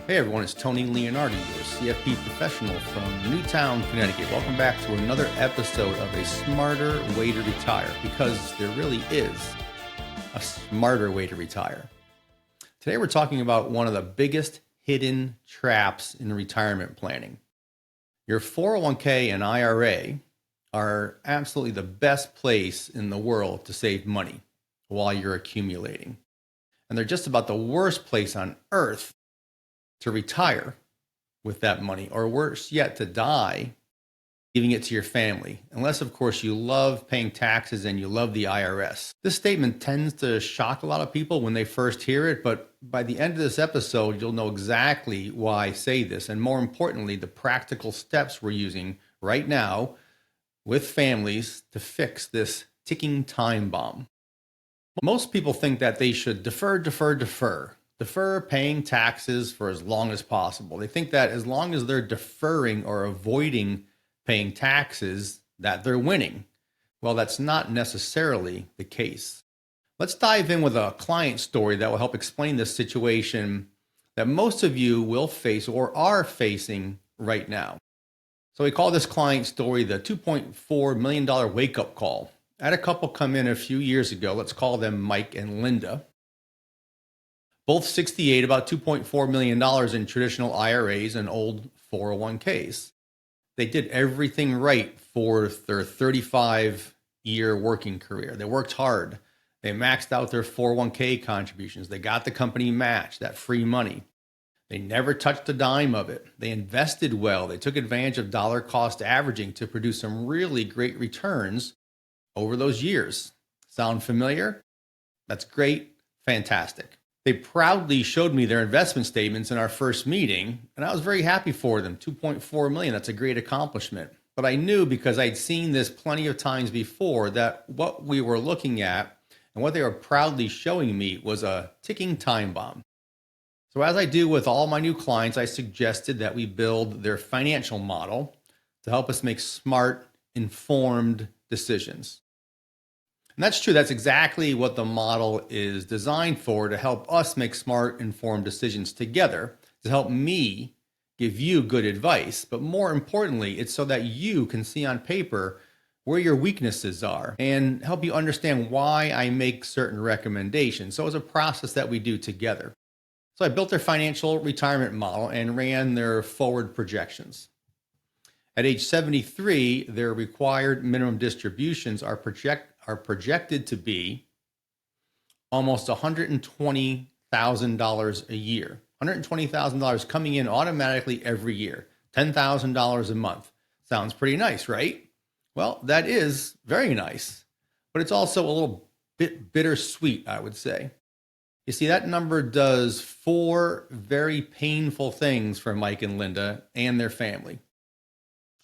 Hey everyone, it's Tony Leonardi, your CFP professional from Newtown, Connecticut. Welcome back to another episode of A Smarter Way to Retire, because there really is a smarter way to retire. Today we're talking about one of the biggest hidden traps in retirement planning. Your 401k and IRA are absolutely the best place in the world to save money while you're accumulating. And they're just about the worst place on earth to retire with that money, or worse yet, to die, giving it to your family. Unless, of course, you love paying taxes and you love the IRS. This statement tends to shock a lot of people when they first hear it, but by the end of this episode, you'll know exactly why I say this, and more importantly, the practical steps we're using right now with families to fix this ticking time bomb. Most people think that they should defer paying taxes for as long as possible. They think that as long as they're deferring or avoiding paying taxes, that they're winning. Well, that's not necessarily the case. Let's dive in with a client story that will help explain this situation that most of you will face or are facing right now. So we call this client story the $2.4 million wake-up call. I had a couple come in a few years ago. Let's call them Mike and Linda. Both 68, about $2.4 million in traditional IRAs and old 401ks. They did everything right for their 35-year working career. They worked hard. They maxed out their 401k contributions. They got the company match, that free money. They never touched a dime of it. They invested well. They took advantage of dollar cost averaging to produce some really great returns over those years. Sound familiar? That's great. Fantastic. They proudly showed me their investment statements in our first meeting, and I was very happy for them. $2.4 million, that's a great accomplishment. But I knew, because I'd seen this plenty of times before, that what we were looking at and what they were proudly showing me was a ticking time bomb. So as I do with all my new clients, I suggested that we build their financial model to help us make smart, informed decisions. And that's true. That's exactly what the model is designed for, to help us make smart, informed decisions together, to help me give you good advice. But more importantly, it's so that you can see on paper where your weaknesses are and help you understand why I make certain recommendations. So it's a process that we do together. So I built their financial retirement model and ran their forward projections. At age 73, their required minimum distributions are projected to be almost $120,000 a year. $120,000 coming in automatically every year. $10,000 a month. Sounds pretty nice, right? Well, that is very nice, but it's also a little bit bittersweet, I would say. You see, that number does 4 very painful things for Mike and Linda and their family.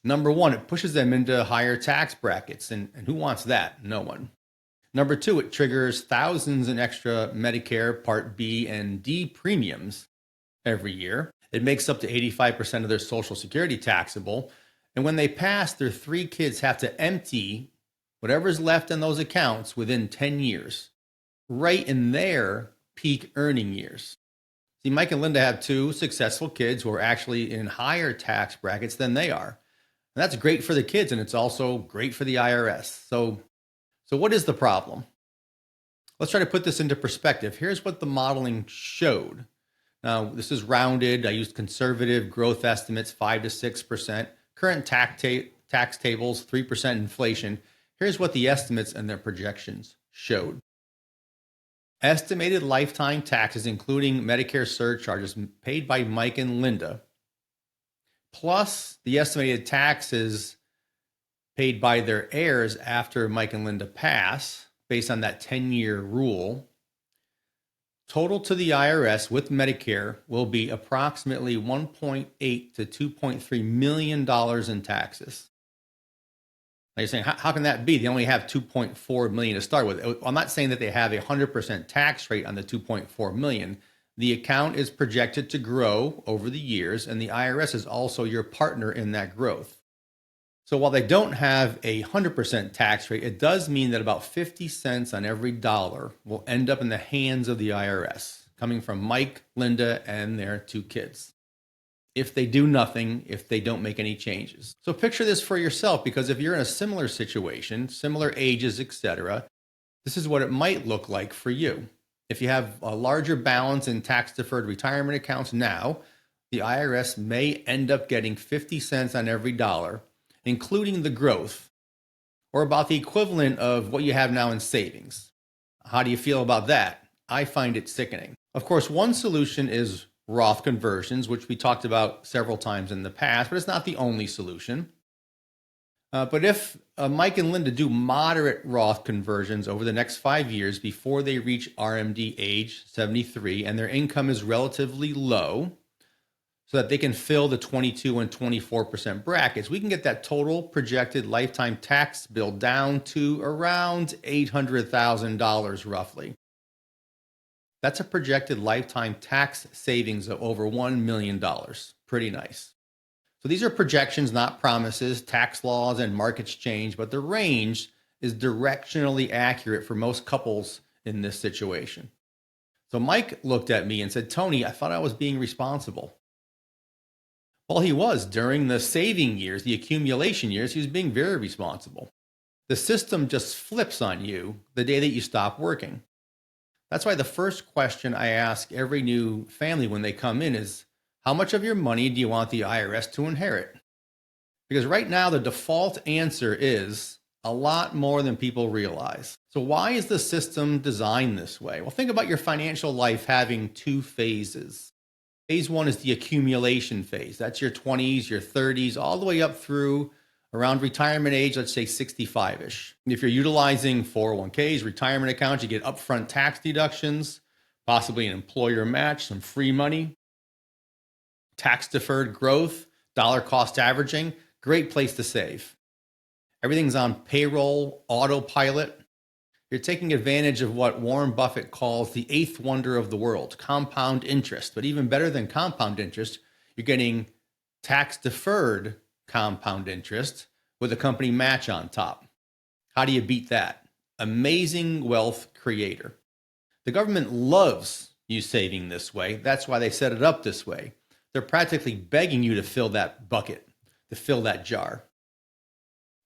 Number 1, it pushes them into higher tax brackets, and who wants that? No one. Number 2, it triggers thousands in extra Medicare Part B and D premiums every year. It makes up to 85% of their Social Security taxable, and when they pass, their 3 kids have to empty whatever's left in those accounts within 10 years, right in their peak earning years. See, Mike and Linda have 2 successful kids who are actually in higher tax brackets than they are. And that's great for the kids, and it's also great for the IRS. So what is the problem? Let's try to put this into perspective. Here's what the modeling showed. Now, this is rounded. I used conservative growth estimates, 5 to 6%. Current tax tables, 3% inflation. Here's what the estimates and their projections showed. Estimated lifetime taxes, including Medicare surcharges paid by Mike and Linda, plus the estimated taxes paid by their heirs after Mike and Linda pass, based on that 10-year rule, total to the IRS with Medicare will be approximately $1.8 to $2.3 million in taxes. Now you're saying, how can that be? They only have $2.4 million to start with. I'm not saying that they have a 100% tax rate on the $2.4 million. The account is projected to grow over the years, and the IRS is also your partner in that growth. So while they don't have a 100% tax rate, it does mean that about 50 cents on every dollar will end up in the hands of the IRS, coming from Mike, Linda, and their 2 kids. If they do nothing, if they don't make any changes. So picture this for yourself, because if you're in a similar situation, similar ages, etc., this is what it might look like for you. If you have a larger balance in tax-deferred retirement accounts now, the IRS may end up getting 50 cents on every dollar, including the growth, or about the equivalent of what you have now in savings. How do you feel about that? I find it sickening. Of course, one solution is Roth conversions, which we talked about several times in the past, but it's not the only solution. But if Mike and Linda do moderate Roth conversions over the next 5 years before they reach RMD age 73 and their income is relatively low, so that they can fill the 22 and 24% brackets, we can get that total projected lifetime tax bill down to around $800,000 roughly. That's a projected lifetime tax savings of over $1 million. Pretty nice. So these are projections, not promises. Tax laws and markets change, but the range is directionally accurate for most couples in this situation. So Mike looked at me and said, "Tony, I thought I was being responsible." Well, he was. During the saving years, the accumulation years, he was being very responsible. The system just flips on you the day that you stop working. That's why the first question I ask every new family when they come in is, how much of your money do you want the IRS to inherit? Because right now, the default answer is a lot more than people realize. So why is the system designed this way? Well, think about your financial life having 2 phases. Phase 1 is the accumulation phase. That's your 20s, your 30s, all the way up through around retirement age, let's say 65-ish. If you're utilizing 401ks, retirement accounts, you get upfront tax deductions, possibly an employer match, some free money, tax-deferred growth, dollar cost averaging, great place to save. Everything's on payroll, autopilot. You're taking advantage of what Warren Buffett calls the 8th wonder of the world, compound interest. But even better than compound interest, you're getting tax-deferred compound interest with a company match on top. How do you beat that? Amazing wealth creator. The government loves you saving this way. That's why they set it up this way. They're practically begging you to fill that bucket, to fill that jar.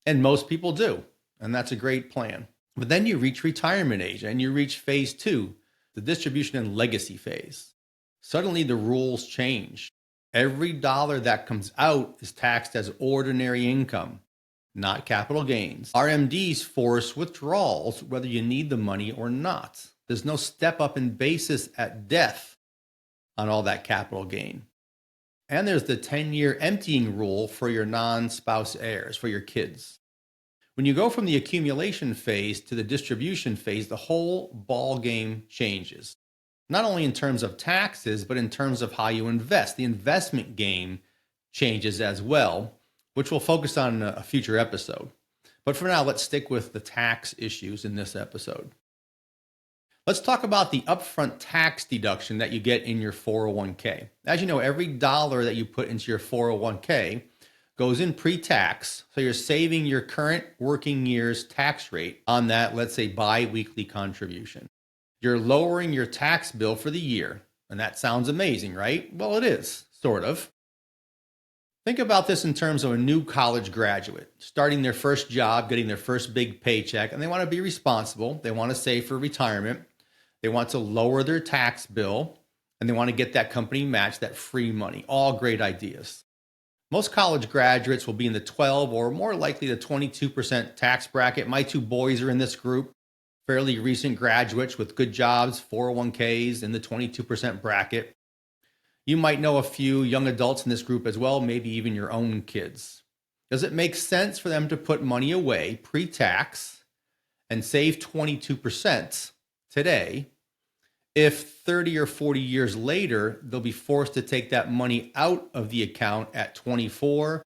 And most people do. And that's a great plan. But then you reach retirement age and you reach phase 2, the distribution and legacy phase. Suddenly the rules change. Every dollar that comes out is taxed as ordinary income, not capital gains. RMDs force withdrawals whether you need the money or not. There's no step up in basis at death on all that capital gain. And there's the 10-year emptying rule for your non-spouse heirs, for your kids. When you go from the accumulation phase to the distribution phase, the whole ball game changes. Not only in terms of taxes, but in terms of how you invest. The investment game changes as well, which we'll focus on in a future episode. But for now, let's stick with the tax issues in this episode. Let's talk about the upfront tax deduction that you get in your 401k. As you know, every dollar that you put into your 401k goes in pre-tax, so you're saving your current working year's tax rate on that, let's say, bi-weekly contribution. You're lowering your tax bill for the year, and that sounds amazing, right? Well, it is, sort of. Think about this in terms of a new college graduate, starting their first job, getting their first big paycheck, and they want to be responsible. They want to save for retirement. They want to lower their tax bill, and they want to get that company match, that free money. All great ideas. Most college graduates will be in the 12 or more likely the 22% tax bracket. My 2 boys are in this group, fairly recent graduates with good jobs, 401ks in the 22% bracket. You might know a few young adults in this group as well, maybe even your own kids. Does it make sense for them to put money away pre-tax and save 22% today if 30 or 40 years later, they'll be forced to take that money out of the account at 24,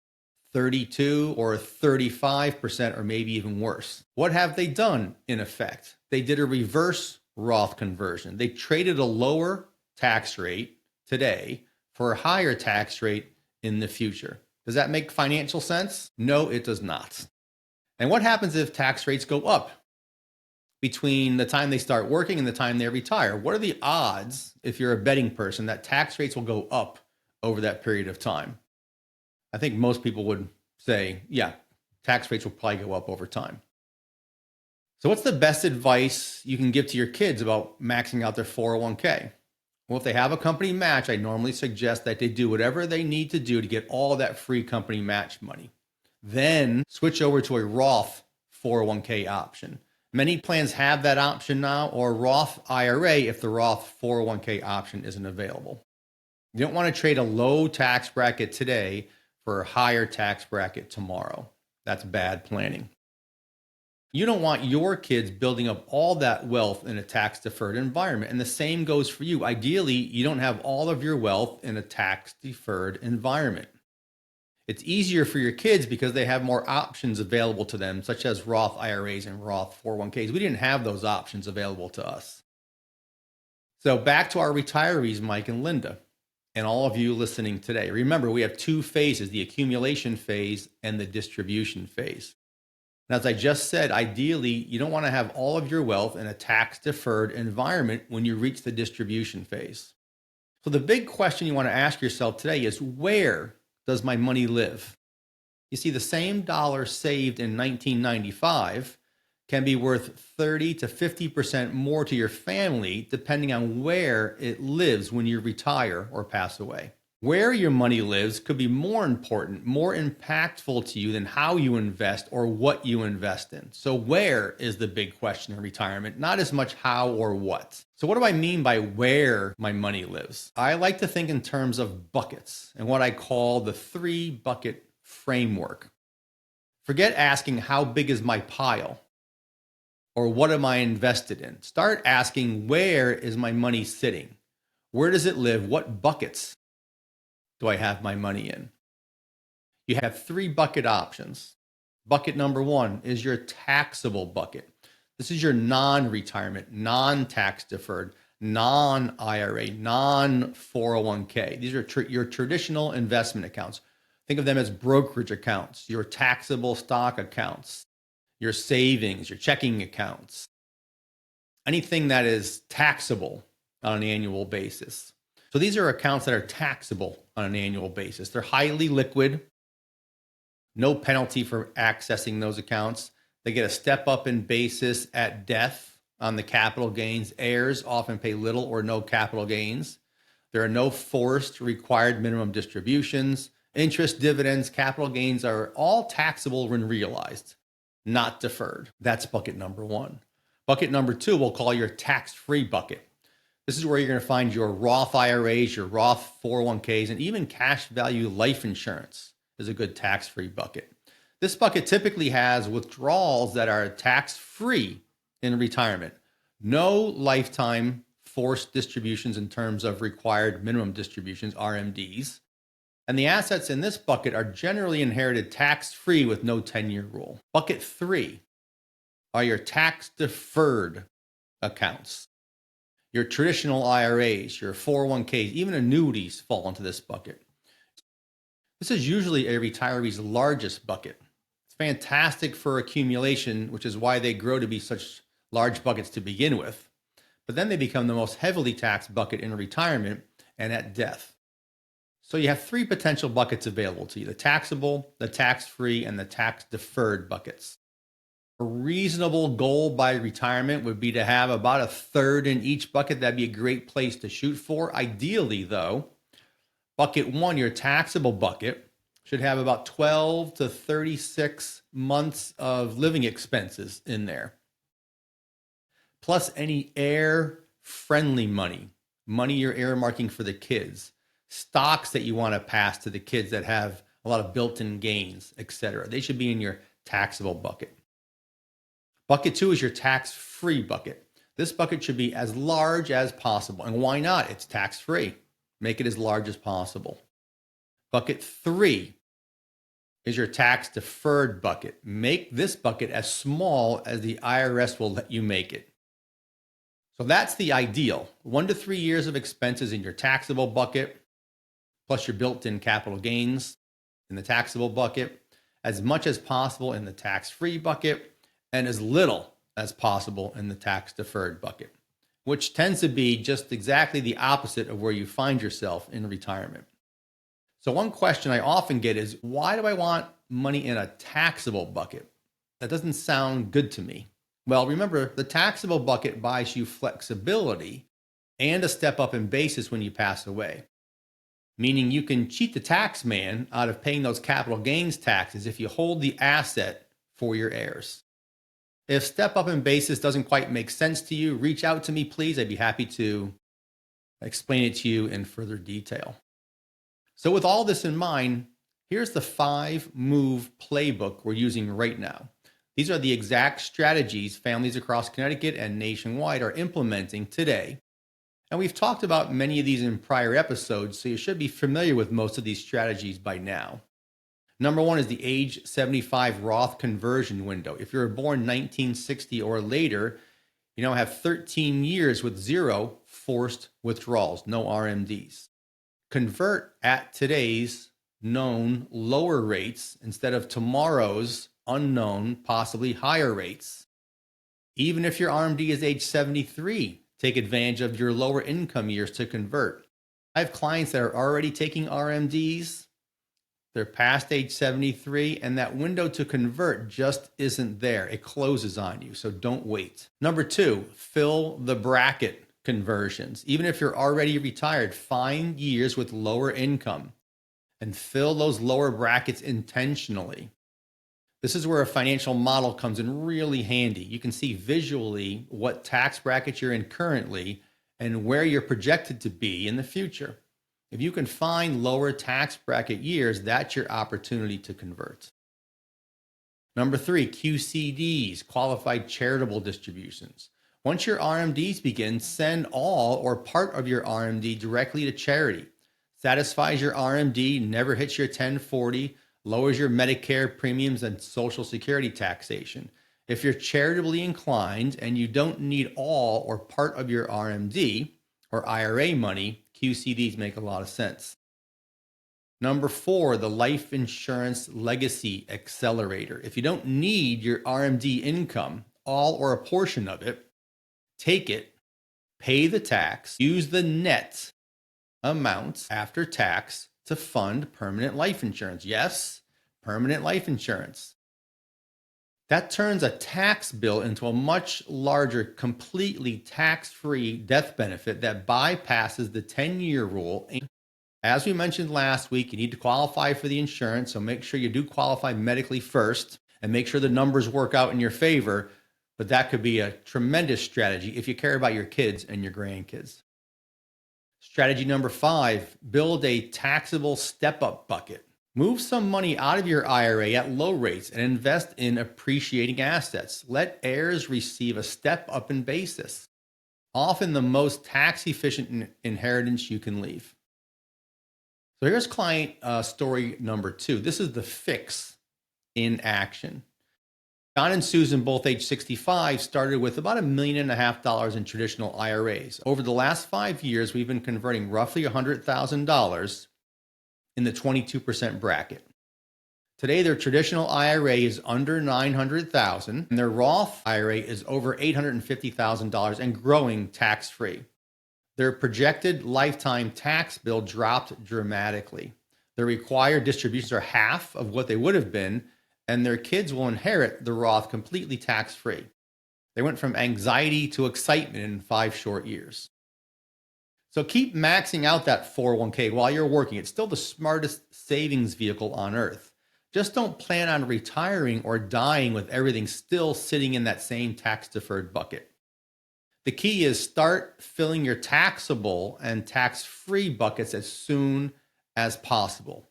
32, or 35%, or maybe even worse? What have they done in effect? They did a reverse Roth conversion. They traded a lower tax rate today for a higher tax rate in the future. Does that make financial sense? No, it does not. And what happens if tax rates go up between the time they start working and the time they retire? What are the odds, if you're a betting person, that tax rates will go up over that period of time? I think most people would say, yeah, tax rates will probably go up over time. So what's the best advice you can give to your kids about maxing out their 401k? Well, if they have a company match, I normally suggest that they do whatever they need to do to get all that free company match money. Then switch over to a Roth 401k option. Many plans have that option now, or Roth IRA if the Roth 401k option isn't available. You don't want to trade a low tax bracket today for a higher tax bracket tomorrow. That's bad planning. You don't want your kids building up all that wealth in a tax-deferred environment. And the same goes for you. Ideally, you don't have all of your wealth in a tax-deferred environment. It's easier for your kids because they have more options available to them, such as Roth IRAs and Roth 401ks. We didn't have those options available to us. So back to our retirees, Mike and Linda, and all of you listening today. Remember, we have two phases, the accumulation phase and the distribution phase. And as I just said, ideally, you don't want to have all of your wealth in a tax-deferred environment when you reach the distribution phase. So the big question you want to ask yourself today is, where does my money live? You see, the same dollar saved in 1995 can be worth 30 to 50% more to your family, depending on where it lives when you retire or pass away. Where your money lives could be more important, more impactful to you than how you invest or what you invest in. So where is the big question in retirement, not as much how or what. So what do I mean by where my money lives? I like to think in terms of buckets and what I call the 3-bucket framework. Forget asking how big is my pile or what am I invested in. Start asking, where is my money sitting? Where does it live? What buckets do I have my money in? You have 3 bucket options. Bucket number 1 is your taxable bucket. This is your non-retirement, non-tax deferred, non-IRA, non-401k. These are your traditional investment accounts. Think of them as brokerage accounts, your taxable stock accounts, your savings, your checking accounts, anything that is taxable on an annual basis. So these are accounts that are taxable on an annual basis. They're highly liquid, no penalty for accessing those accounts. They get a step up in basis at death on the capital gains. Heirs often pay little or no capital gains. There are no forced required minimum distributions. Interest, dividends, capital gains are all taxable when realized, not deferred. That's bucket number 1. Bucket number 2 we'll call your tax-free bucket. This is where you're going to find your Roth IRAs, your Roth 401ks, and even cash value life insurance is a good tax-free bucket. This bucket typically has withdrawals that are tax-free in retirement. No lifetime forced distributions in terms of required minimum distributions, RMDs. And the assets in this bucket are generally inherited tax-free with no 10-year rule. Bucket 3 are your tax-deferred accounts. Your traditional IRAs, your 401ks, even annuities fall into this bucket. This is usually a retiree's largest bucket. It's fantastic for accumulation, which is why they grow to be such large buckets to begin with. But then they become the most heavily taxed bucket in retirement and at death. So you have 3 potential buckets available to you: the taxable, the tax-free, and the tax-deferred buckets. A reasonable goal by retirement would be to have about a third in each bucket. That'd be a great place to shoot for. Ideally, though, bucket 1, your taxable bucket, should have about 12 to 36 months of living expenses in there, plus any heir-friendly money you're earmarking for the kids, stocks that you want to pass to the kids that have a lot of built-in gains, etc. They should be in your taxable bucket. Bucket 2 is your tax-free bucket. This bucket should be as large as possible. And why not? It's tax-free. Make it as large as possible. Bucket 3 is your tax-deferred bucket. Make this bucket as small as the IRS will let you make it. So that's the ideal. 1 to 3 years of expenses in your taxable bucket, plus your built-in capital gains. in the taxable bucket, as much as possible in the tax-free bucket, and as little as possible in the tax-deferred bucket, which tends to be just exactly the opposite of where you find yourself in retirement. So one question I often get is, why do I want money in a taxable bucket? That doesn't sound good to me. Well, remember, the taxable bucket buys you flexibility and a step up in basis when you pass away, meaning you can cheat the tax man out of paying those capital gains taxes if you hold the asset for your heirs. If step up in basis doesn't quite make sense to you, reach out to me, please. I'd be happy to explain it to you in further detail. So with all this in mind, here's the 5-move playbook we're using right now. These are the exact strategies families across Connecticut and nationwide are implementing today. And we've talked about many of these in prior episodes, so you should be familiar with most of these strategies by now. Number 1 is the age 75 Roth conversion window. If you were born 1960 or later, you now have 13 years with 0 forced withdrawals, no RMDs. Convert at today's known lower rates instead of tomorrow's unknown, possibly higher rates. Even if your RMD is age 73, take advantage of your lower income years to convert. I have clients that are already taking RMDs. They're past age 73, and that window to convert just isn't there. It closes on you, so don't wait. Number 2, fill the bracket conversions. Even if you're already retired, find years with lower income and fill those lower brackets intentionally. This is where a financial model comes in really handy. You can see visually what tax bracket you're in currently and where you're projected to be in the future. If you can find lower tax bracket years, that's your opportunity to convert. Number 3, QCDs, qualified charitable distributions. Once your RMDs begin, send all or part of your RMD directly to charity. Satisfies your RMD, never hits your 1040, lowers your Medicare premiums and Social Security taxation. If you're charitably inclined and you don't need all or part of your RMD or IRA money, QCDs make a lot of sense. Number 4, the Life Insurance Legacy Accelerator. If you don't need your RMD income, all or a portion of it, take it, pay the tax, use the net amounts after tax to fund permanent life insurance. Yes, permanent life insurance. That turns a tax bill into a much larger, completely tax-free death benefit that bypasses the 10-year rule. As we mentioned last week, you need to qualify for the insurance, so make sure you do qualify medically first and make sure the numbers work out in your favor. But that could be a tremendous strategy if you care about your kids and your grandkids. Strategy number 5, build a taxable step-up bucket. Move some money out of your IRA at low rates and invest in appreciating assets. Let heirs receive a step up in basis, often the most tax-efficient inheritance you can leave. So here's client story number 2. This is the fix in action. John and Susan, both age 65, started with about $1.5 million in traditional IRAs. Over the last 5 years, we've been converting roughly $100,000 in the 22% bracket. Today, their traditional IRA is under $900,000, and their Roth IRA is over $850,000 and growing tax-free. Their projected lifetime tax bill dropped dramatically. Their required distributions are half of what they would have been, and their kids will inherit the Roth completely tax-free. They went from anxiety to excitement in 5 short years. So keep maxing out that 401k while you're working. It's still the smartest savings vehicle on earth. Just don't plan on retiring or dying with everything still sitting in that same tax-deferred bucket. The key is start filling your taxable and tax-free buckets as soon as possible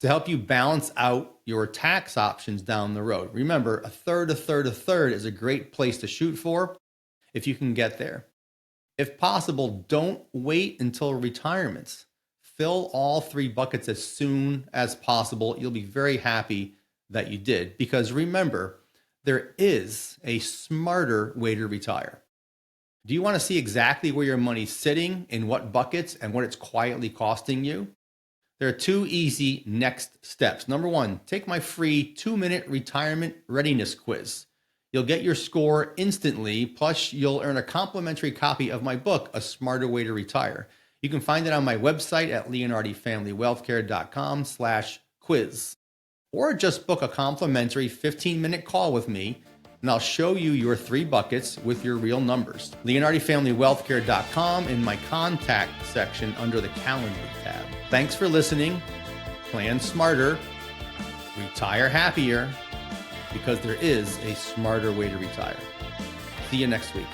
to help you balance out your tax options down the road. Remember, a third is a great place to shoot for if you can get there. If possible, don't wait until retirement. Fill all 3 buckets as soon as possible. You'll be very happy that you did, because remember, there is a smarter way to retire. Do you want to see exactly where your money's sitting, in what buckets, and what it's quietly costing you? There are 2 easy next steps. Number 1, take my free 2-minute retirement readiness quiz. You'll get your score instantly, plus you'll earn a complimentary copy of my book, A Smarter Way to Retire. You can find it on my website at leonardifamilywealthcare.com/quiz. Or just book a complimentary 15-minute call with me, and I'll show you your 3 buckets with your real numbers. leonardifamilywealthcare.com in my contact section under the calendar tab. Thanks for listening. Plan smarter, retire happier, because there is a smarter way to retire. See you next week.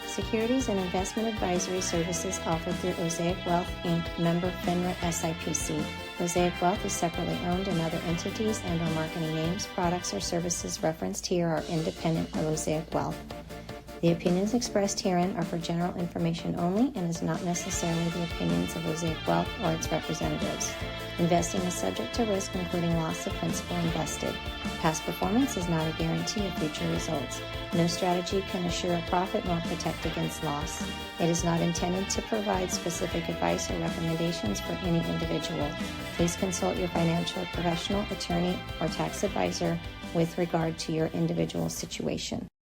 Securities and investment advisory services offered through Osaic Wealth, Inc., member FINRA SIPC. Osaic Wealth is separately owned, and other entities and/or marketing names, products, or services referenced here are independent of Osaic Wealth. The opinions expressed herein are for general information only and is not necessarily the opinions of Osaic Wealth or its representatives. Investing is subject to risk, including loss of principal invested. Past performance is not a guarantee of future results. No strategy can assure a profit nor protect against loss. It is not intended to provide specific advice or recommendations for any individual. Please consult your financial professional, attorney, or tax advisor with regard to your individual situation.